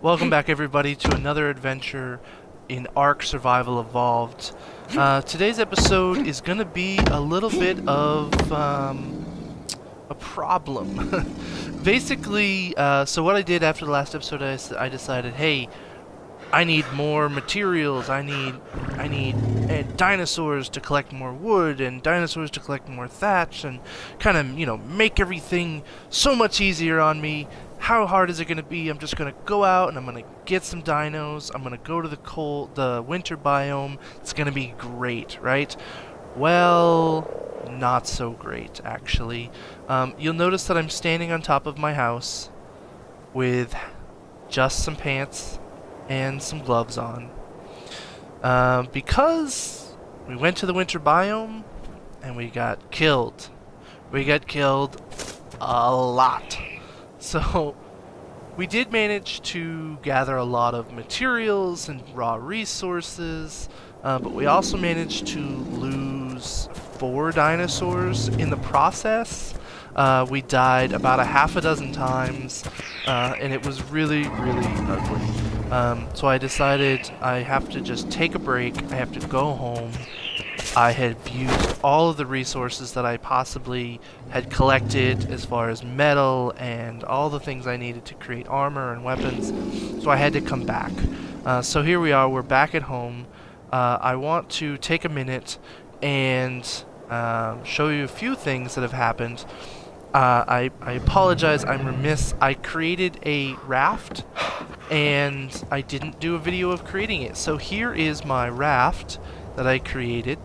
Welcome back, everybody, to another adventure in Ark Survival Evolved. Today's episode is going to be a little bit of a problem. Basically, so what I did after the last episode, I decided, hey, I need more materials. I need dinosaurs to collect more wood and dinosaurs to collect more thatch and kind of, make everything so much easier on me. How hard is it going to be? I'm just going to go out and I'm going to get some dinos. I'm going to go to the winter biome. It's going to be great, right? Well, not so great, actually. You'll notice that I'm standing on top of my house with just some pants and some gloves on. Because we went to the winter biome and we got killed. We got killed a lot. So, we did manage to gather a lot of materials and raw resources, but we also managed to lose 4 dinosaurs in the process. We died about a half a dozen times, and it was really, really ugly. So I decided I have to just take a break, I have to go home. I had used all of the resources that I possibly had collected as far as metal and all the things I needed to create armor and weapons, so I had to come back. So here we are, we're back at home. I want to take a minute and show you a few things that have happened. I apologize, I'm remiss. I created a raft and I didn't do a video of creating it. So here is my raft that I created.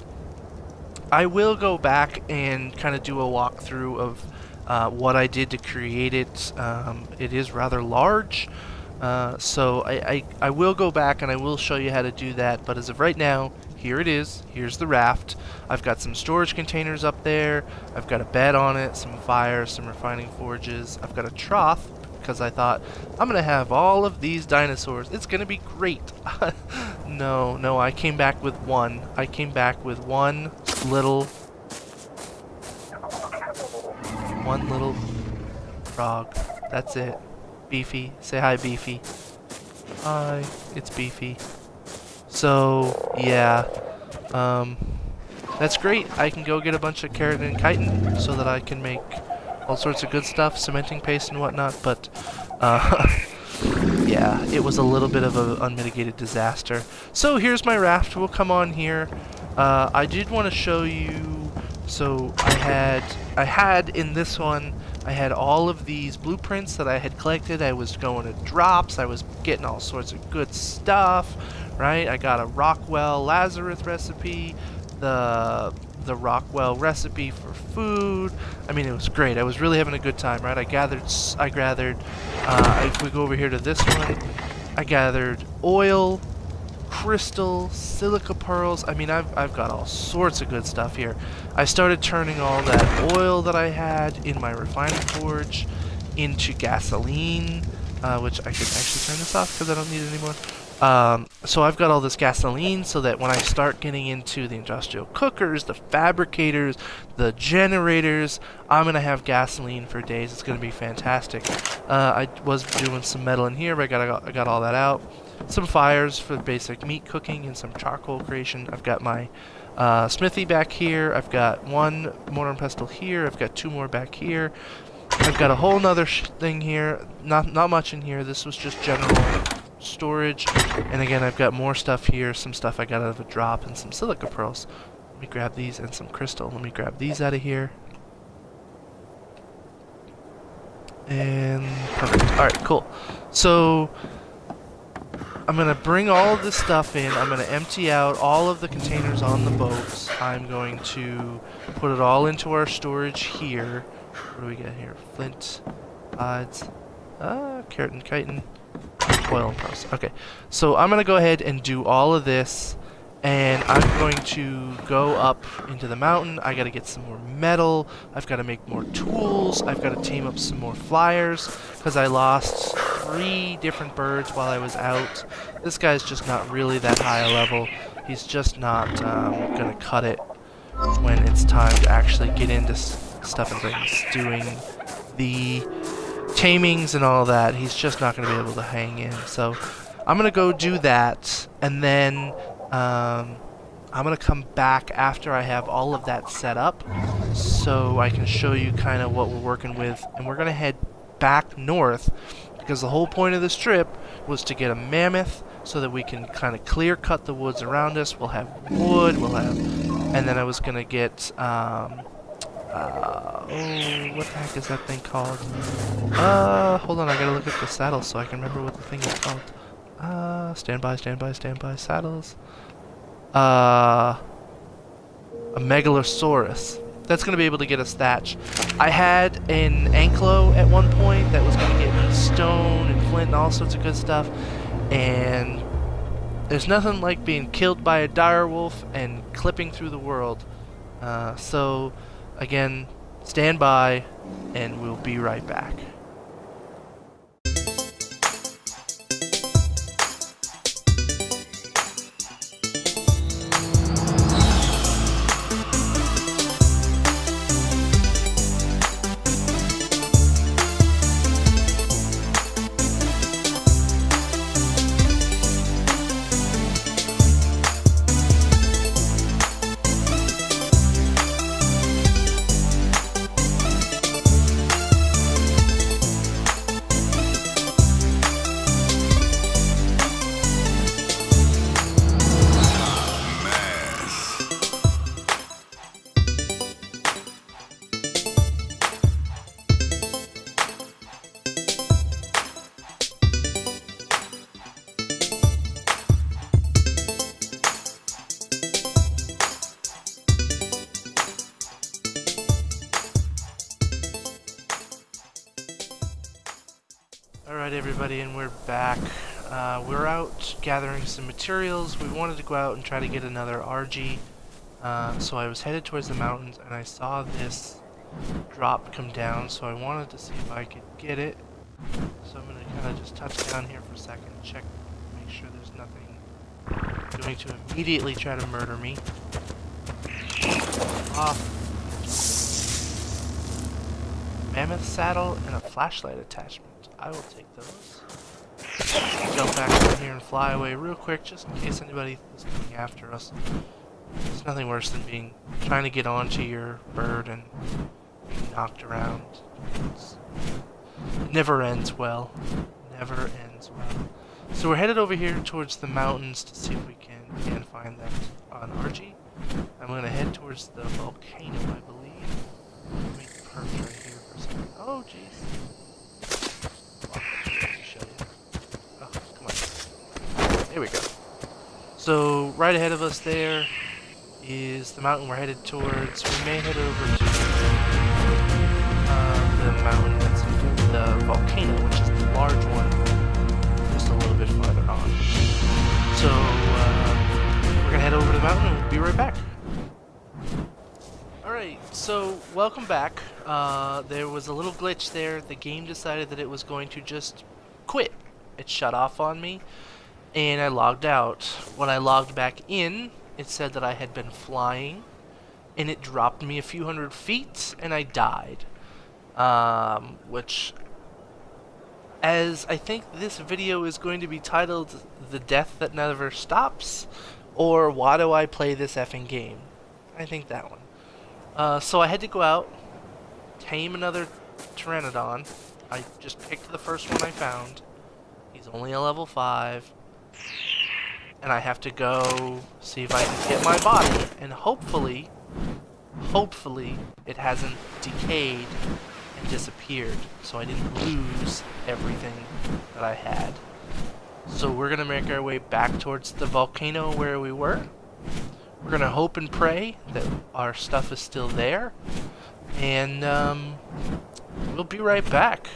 I will go back and kind of do a walkthrough of what I did to create it. It is rather large, so I will go back and I will show you how to do that, but as of right now, here it is. Here's the raft. I've got some storage containers up there. I've got a bed on it, some fire, some refining forges. I've got a trough because I thought I'm gonna have all of these dinosaurs. It's gonna be great. No, I came back with one. I came back with one little frog. That's it. Beefy. Say hi, Beefy. Hi, it's Beefy. So, yeah. That's great. I can go get a bunch of keratin and chitin so that I can make all sorts of good stuff, cementing paste and whatnot, but yeah, it was a little bit of an unmitigated disaster. So here's my raft. We'll come on here. I did want to show you, so I had in this one, I had all of these blueprints that I had collected. I was going to drops. I was getting all sorts of good stuff, right? I got a Rockwell Lazarus recipe, the Rockwell recipe for food. I mean, it was great. I was really having a good time, right? I gathered, if we go over here to this one, I gathered oil, crystal, silica pearls. I mean, I've got all sorts of good stuff here. I started turning all that oil that I had in my refining forge into gasoline, which I could actually turn this off because I don't need it anymore. So I've got all this gasoline so that when I start getting into the industrial cookers, the fabricators, the generators, I'm going to have gasoline for days. It's going to be fantastic. I was doing some metal in here, but I got all that out. Some fires for basic meat cooking and some charcoal creation. I've got my smithy back here. I've got one mortar and pestle here. I've got 2 more back here. I've got a whole nother thing here. Not much in here. This was just general storage, and again I've got more stuff here, some stuff I got out of a drop and some silica pearls. Let me grab these and some crystal. Let me grab these out of here. And perfect. Alright, cool. So I'm gonna bring all of this stuff in. I'm gonna empty out all of the containers on the boats. I'm going to put it all into our storage here. What do we got here? Flint, odds, keratin, chitin, oil and pearls. Okay, so I'm going to go ahead and do all of this, and I'm going to go up into the mountain. I got to get some more metal. I've got to make more tools. I've got to tame up some more flyers because I lost 3 different birds while I was out. This guy's just not really that high a level. He's just not going to cut it when it's time to actually get into stuff and things. Doing the tamings and all that, he's just not going to be able to hang in. So I'm going to go do that, and then I'm going to come back after I have all of that set up so I can show you kind of what we're working with. And we're going to head back north because the whole point of this trip was to get a mammoth so that we can kind of clear cut the woods around us. We'll have wood, and then I was going to get, what the heck is that thing called? Hold on, I gotta look at the saddles so I can remember what the thing is called. Stand by, saddles. A Megalosaurus. That's gonna be able to get us thatch. I had an Anklo at one point that was gonna get me stone and flint and all sorts of good stuff, and there's nothing like being killed by a dire wolf and clipping through the world. So again, stand by, and we'll be right back. Alright everybody, and we're back. We're out gathering some materials. We wanted to go out and try to get another RG. So I was headed towards the mountains and I saw this drop come down, so I wanted to see if I could get it. So I'm going to kind of just touch down here for a second, check, make sure there's nothing going to immediately try to murder me. Off. Mammoth saddle and a flashlight attachment. I will take those. Jump back in here and fly away real quick, just in case anybody is coming after us. There's nothing worse than trying to get onto your bird and being knocked around. It never ends well. Never ends well. So we're headed over here towards the mountains to see if we can find that on RG. I'm going to head towards the volcano, I believe. Let me perch right here for a second. Oh, jeez. Oh, come on. There we go. So, right ahead of us there is the mountain we're headed towards. We may head over to the mountain that's in the volcano, which is the large one, just a little bit farther on. So, we're going to head over to the mountain and we'll be right back. Alright, so welcome back. There was a little glitch there. The game decided that it was going to just quit. It shut off on me, and I logged out. When I logged back in, it said that I had been flying, and it dropped me a few hundred feet, and I died. Which, as I think this video is going to be titled, The Death That Never Stops, or Why Do I Play This Effing Game? I think that one. So I had to go out, tame another Pteranodon. I just picked the first one I found. He's only a level 5. And I have to go see if I can get my body. And hopefully it hasn't decayed and disappeared, so I didn't lose everything that I had. So we're gonna make our way back towards the volcano where we were. We're gonna hope and pray that our stuff is still there, and we'll be right back.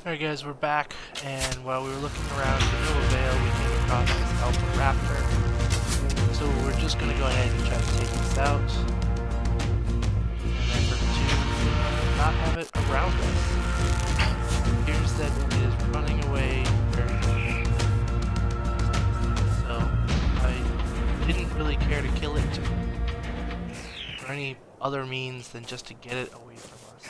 Alright guys, we're back, and while we were looking around the Nova Vale, we came across this Alpha Raptor. So we're just going to go ahead and try to take this out, in an effort to not have it around us. It appears that it is running away very quickly. So I didn't really care to kill it for any other means than just to get it away from us.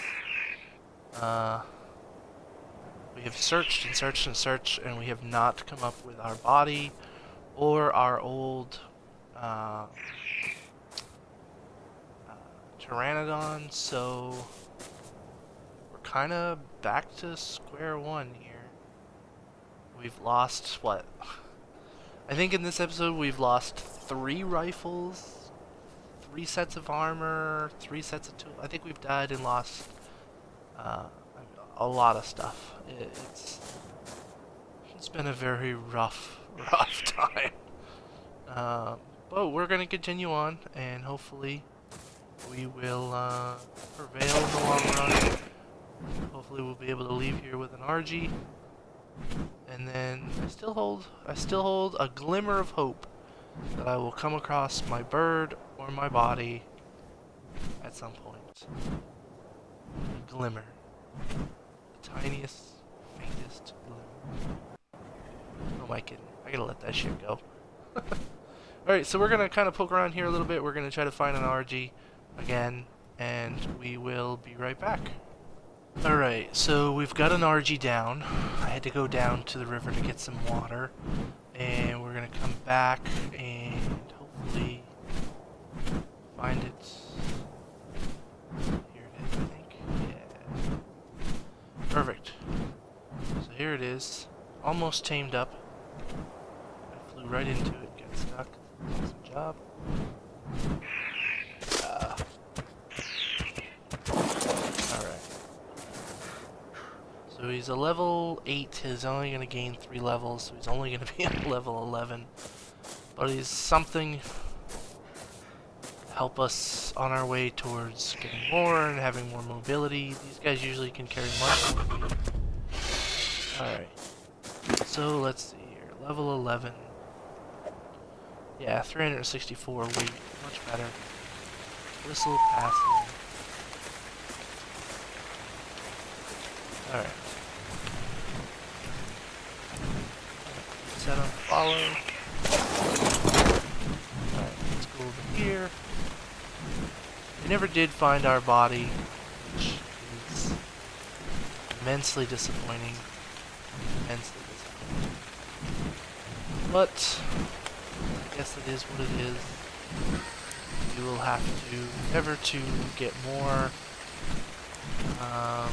We have searched and searched and searched, and we have not come up with our body or our old Pteranodon, so we're kind of back to square one here. We've lost, what? I think in this episode we've lost 3 rifles, 3 sets of armor, 3 sets of tools. I think we've died and lost a lot of stuff. It's been a very rough time. But we're gonna continue on, and hopefully we will prevail in the long run. Hopefully we'll be able to leave here with an RG, and then I still hold a glimmer of hope that I will come across my bird or my body at some point. A glimmer. Tiniest, faintest glimmer. Oh my kidding. I gotta let that shit go. Alright, so we're gonna kind of poke around here a little bit. We're gonna try to find an RG again, and we will be right back. Alright, so we've got an RG down. I had to go down to the river to get some water, and we're gonna come back and hopefully find it. Here it is, I think. Yeah. Perfect. So here it is, almost tamed up. I flew right into it, got stuck. Awesome job. Alright. So he's a level 8, he's only going to gain 3 levels, so he's only going to be at level 11. But he's something to help us on our way towards getting more and having more mobility. These guys usually can carry much more weight. Alright. So let's see here. Level 11. Yeah, 364 weight. Much better. Whistle passing. Alright. Set on follow. Alright, let's go over here. We never did find our body, which is immensely disappointing. Immensely disappointing. But I guess it is what it is. We will have to endeavor to get more I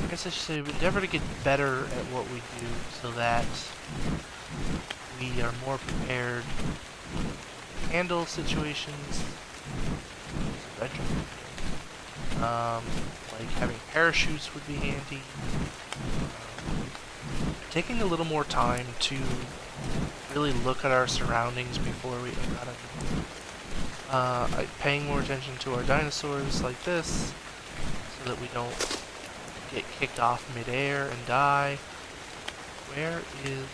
guess I should say endeavor to get better at what we do so that we are more prepared to handle situations. Like having parachutes would be handy. Taking a little more time to really look at our surroundings before we paying more attention to our dinosaurs like this so that we don't get kicked off midair and die. Where is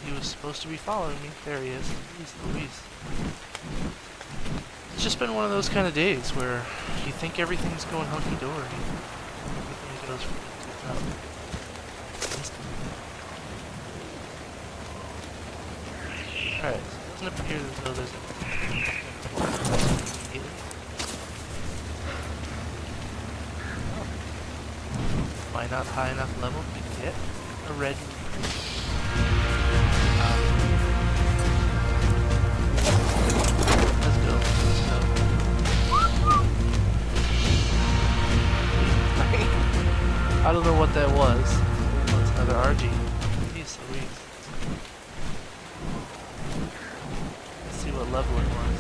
he was supposed to be following me. There he is. Jeez Louise. It's just been one of those kind of days where you think everything's going hunky-dory. Everything goes from up. Alright, so it doesn't appear as though there's a... Am I not high enough level to get a red... Let's go. I don't know what that was. That's another RG. Jeez Louise. Let's see what level it was.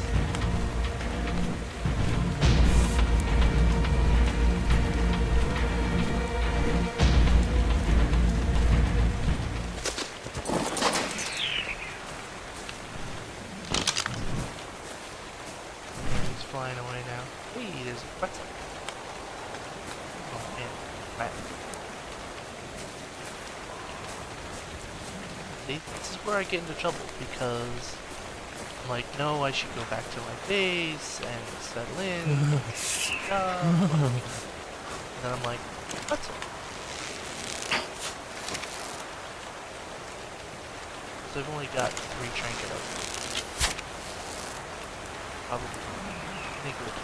What's up? Oh man, right. See, this is where I get into trouble because I'm like, no, I should go back to my base and settle in, job. And then I'm like, what's up? So I've only got 3 trinket of them. Probably negligible.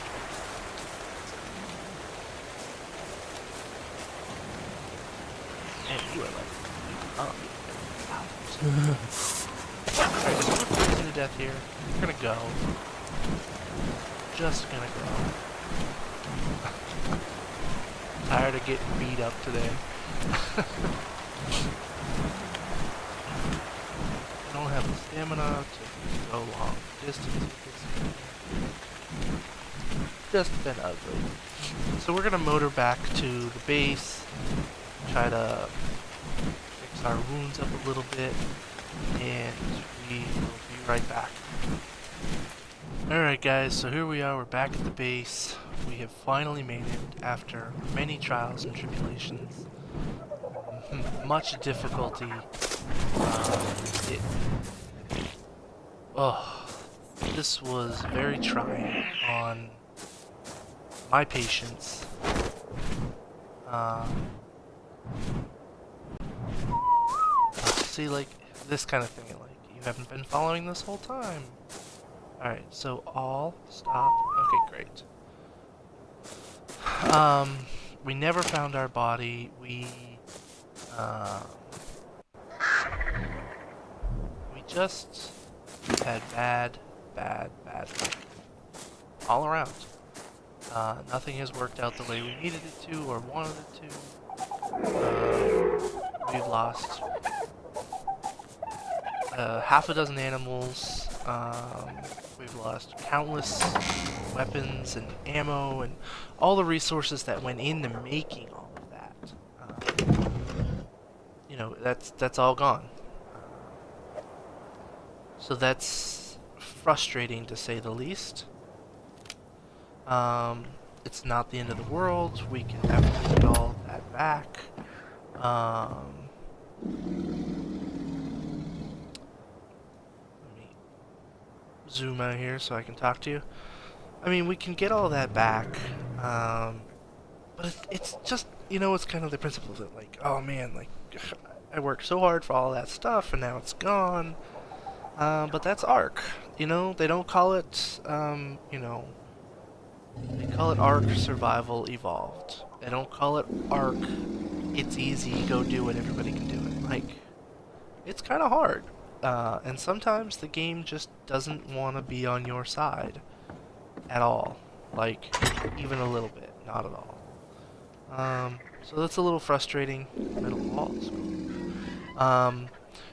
And you are like, alright, so we're freezing to death here. We're gonna go. Just gonna go. Tired of getting beat up today. I don't have the stamina to go long distance with this. Just been ugly. So we're gonna motor back to the base, try to fix our wounds up a little bit, and we will be right back. Alright guys, so here we are, we're back at the base. We have finally made it after many trials and tribulations. Much difficulty. This was very trying on my patience. See, like, this kind of thing, like, you haven't been following this whole time. Alright, so all stop. Okay, great. We never found our body. We just had bad luck. All around. Nothing has worked out the way we needed it to or wanted it to. We've lost half a dozen animals. We've lost countless weapons and ammo and all the resources that went into making all of that. You know, that's all gone. So that's frustrating to say the least. It's not the end of the world. We can definitely get all that back. Zoom out here so I can talk to you. I mean, we can get all that back, but it's just, you know, it's kind of the principle that, like, oh man, like, I worked so hard for all that stuff and now it's gone. But that's Ark, you know, they don't call it, you know, they call it Ark Survival Evolved. They don't call it Ark, it's easy, go do it, everybody can do it. Like, it's kind of hard. And sometimes the game just doesn't want to be on your side at all. Like, even a little bit. Not at all. So that's a little frustrating. Metal walls.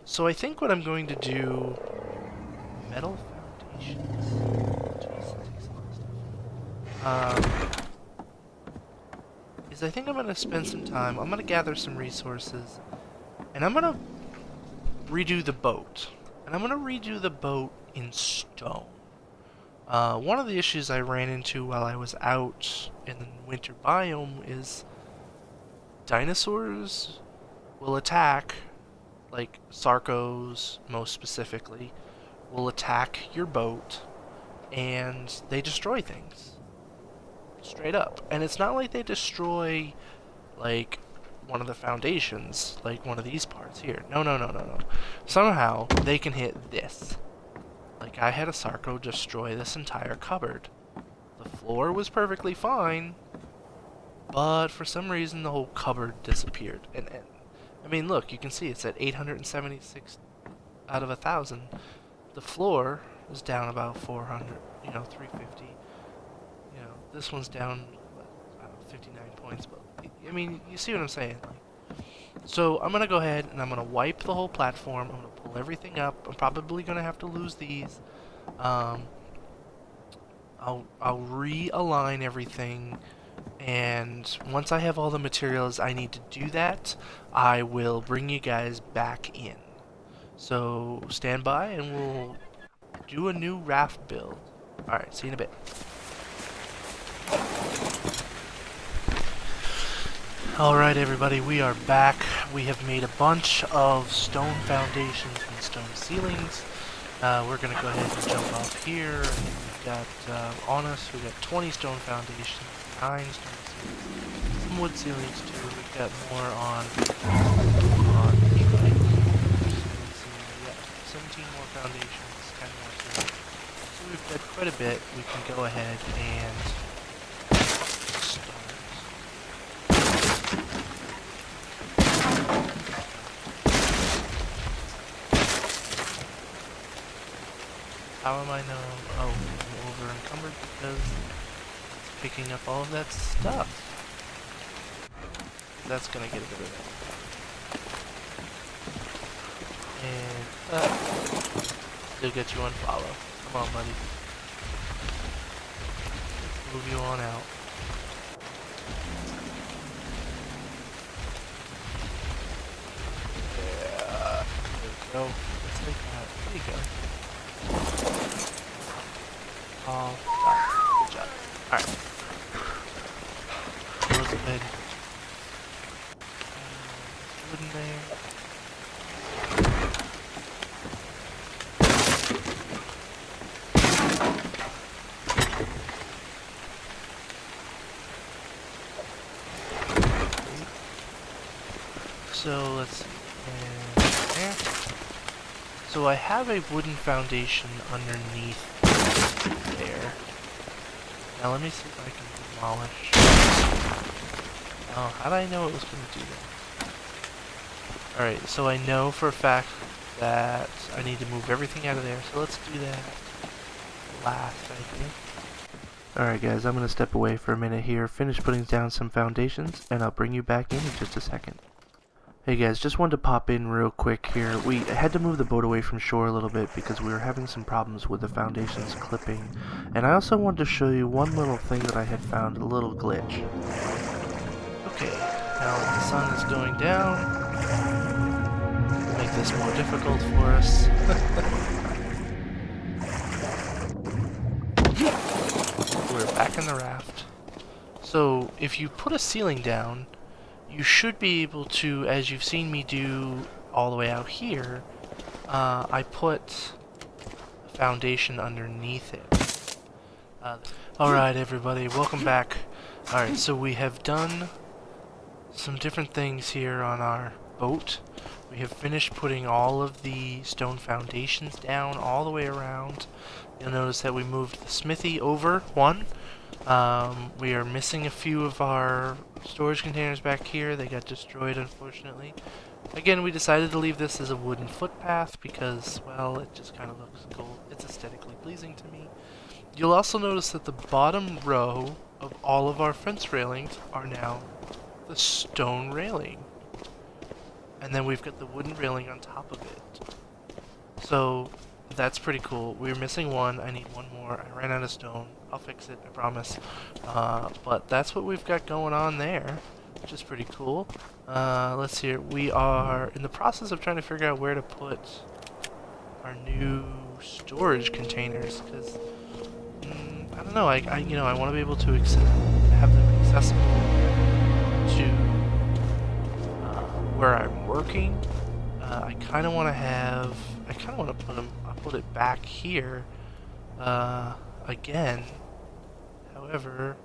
So I think what I'm going to do... Metal foundations. Jeez, that takes a lot of stuff. Is I think I'm going to spend some time. I'm going to gather some resources. And I'm going to redo the boat. And I'm going to redo the boat in stone. One of the issues I ran into while I was out in the winter biome is dinosaurs will attack, like Sarcos most specifically, will attack your boat and they destroy things. Straight up. And it's not like they destroy, like, one of the foundations, like one of these parts here. No. Somehow they can hit this. Like, I had a Sarco destroy this entire cupboard. The floor was perfectly fine, but for some reason the whole cupboard disappeared. And I mean, look, you can see it's at 876 out of 1,000. The floor is down about 400, you know, 350. You know, this one's down, I don't know, 59 points, but I mean, you see what I'm saying. Like, so I'm going to go ahead and I'm going to wipe the whole platform. I'm going to pull everything up. I'm probably going to have to lose these. I'll realign everything. And once I have all the materials I need to do that, I will bring you guys back in. So stand by and we'll do a new raft build. Alright, see you in a bit. Alright everybody, we are back. We have made a bunch of stone foundations and stone ceilings. We're going to go ahead and jump off here. We've got on us, we've got 20 stone foundations, 9 stone ceilings, some wood ceilings too. We've got more on right here. Yeah, 17 more foundations, 10 more ceilings. So we've got quite a bit. We can go ahead and start. How am I now? Oh, I'm over encumbered because it's picking up all of that stuff. That's gonna get a bit of it. And still get you on follow. Come on, buddy. Let's move you on out. Yeah. There we go. Let's take that. There you go. Oh, good job. Alright. Let's go ahead. Wood in there. So let's see. And there. So I have a wooden foundation underneath there. Now let me see if I can demolish. Oh, how did I know it was going to do that? Alright, so I know for a fact that I need to move everything out of there, so let's do that last, I think. Alright guys, I'm going to step away for a minute here, finish putting down some foundations, and I'll bring you back in just a second. Hey guys, just wanted to pop in real quick here. We had to move the boat away from shore a little bit because we were having some problems with the foundations clipping. And I also wanted to show you one little thing that I had found, a little glitch. Okay, now the sun is going down. Make this more difficult for us. We're back in the raft. So, if you put a ceiling down, you should be able to, as you've seen me do all the way out here, I put a foundation underneath it. Alright everybody, welcome back. Alright, so we have done some different things here on our boat. We have finished putting all of the stone foundations down all the way around. You'll notice that we moved the smithy over one. We are missing a few of our storage containers back here. They got destroyed, unfortunately. Again, we decided to leave this as a wooden footpath because, well, it just kind of looks cool. It's aesthetically pleasing to me. You'll also notice that the bottom row of all of our fence railings are now the stone railing. And then we've got the wooden railing on top of it. So, that's pretty cool. We were missing one. I need one more. I ran out of stone. I'll fix it, I promise. But that's what we've got going on there, which is pretty cool. Let's see here. We are in the process of trying to figure out where to put our new storage containers, because I don't know. I want to be able to have them accessible to where I'm working. I kind of want to put them. I'll put it back here again. However,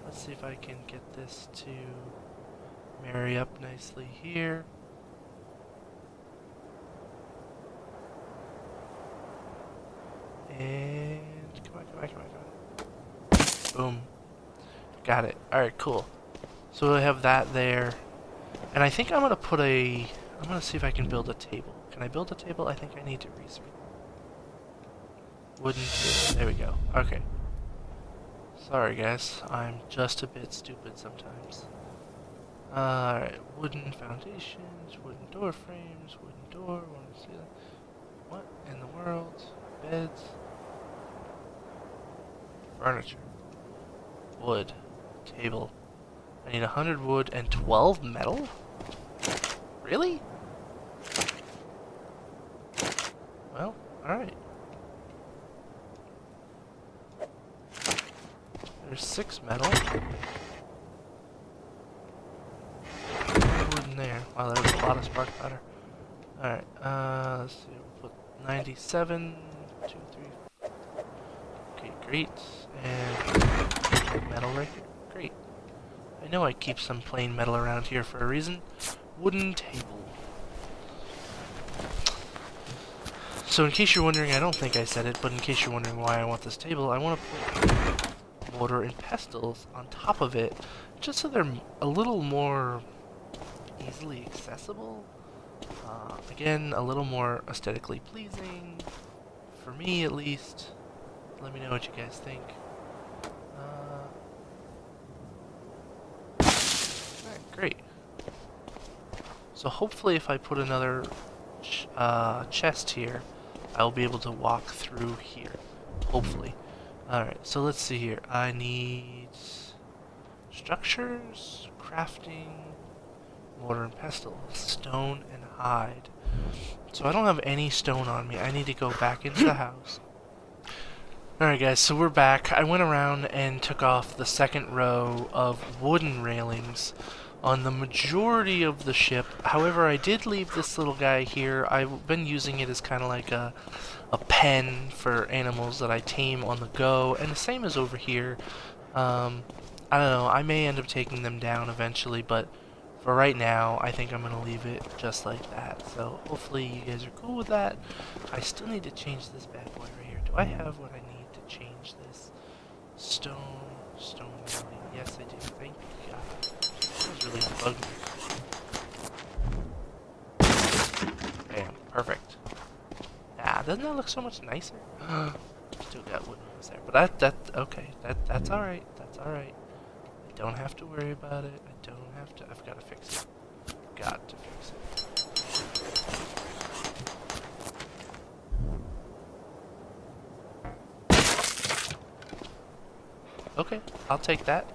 let's see if I can get this to marry up nicely here. And come on. Boom. Got it. Alright, cool. So I have that there. And I think I'm gonna see if I can build a table. Can I build a table? I think I need to research. Wooden table. There we go. Okay. Sorry guys, I'm just a bit stupid sometimes. Alright, wooden foundations, wooden door frames, wooden door, want to see that? What in the world? Beds. Furniture. Wood. Table. I need 100 wood and 12 metal? Really? Well, alright. There's 6 metal. in there. Wow, there was a lot of spark powder. Alright, let's see, we'll put 97, 2, 3. Okay, great. And metal right here. Great. I know I keep some plain metal around here for a reason. Wooden table. So in case you're wondering, I don't think I said it, but in case you're wondering why I want this table, I want to put mortar and pestles on top of it, just so they're a little more easily accessible. Again, a little more aesthetically pleasing, for me at least. Let me know what you guys think. Alright, great. So hopefully if I put another chest here, I'll be able to walk through here. Hopefully. Alright, so let's see here. I need structures, crafting, mortar and pestle, stone and hide. So I don't have any stone on me. I need to go back into the house. Alright guys, so we're back. I went around and took off the second row of wooden railings on the majority of the ship. However, I did leave this little guy here. I've been using it as kind of like a pen for animals that I tame on the go, and the same as over here. I don't know, I may end up taking them down eventually, but for right now, I think I'm going to leave it just like that. So hopefully you guys are cool with that. I still need to change this bad boy right here. Do I have what I need to change this? Stone railing. Yes, I do. Thank God. That was really bugging me. Bam. Perfect. Ah, doesn't that look so much nicer? Still got wood ones there. But okay. That's alright. That's alright. I don't have to worry about it. I don't have to. I've got to fix it. Got to fix it. Okay, I'll take that.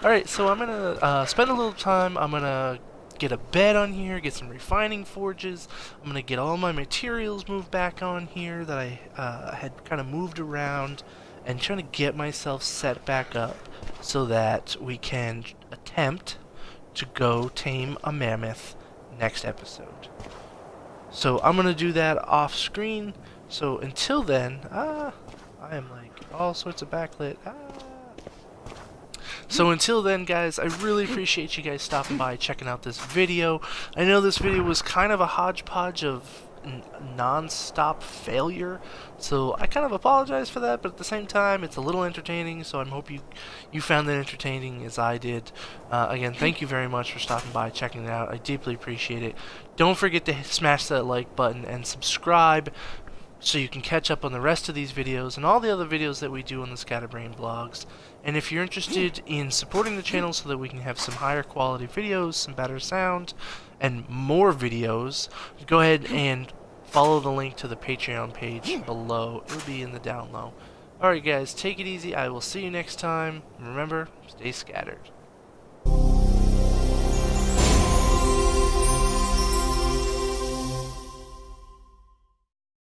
Alright, so I'm gonna spend a little time. I'm gonna get a bed on here, get some refining forges. I'm gonna get all my materials moved back on here that I had kind of moved around, and trying to get myself set back up so that we can attempt to go tame a mammoth next episode. So I'm gonna do that off screen. So until then, I am like all sorts of backlit. So until then, guys, I really appreciate you guys stopping by, checking out this video. I know this video was kind of a hodgepodge of non-stop failure, so I kind of apologize for that, but at the same time it's a little entertaining, so I hope you found that entertaining as I did. Again, thank you very much for stopping by, checking it out. I deeply appreciate it. Don't forget to smash that like button and subscribe so you can catch up on the rest of these videos and all the other videos that we do on the Scatterbrain blogs. And if you're interested in supporting the channel so that we can have some higher quality videos, some better sound, and more videos, go ahead and follow the link to the Patreon page below. It'll be in the down low. Alright guys, take it easy. I will see you next time. Remember, stay scattered.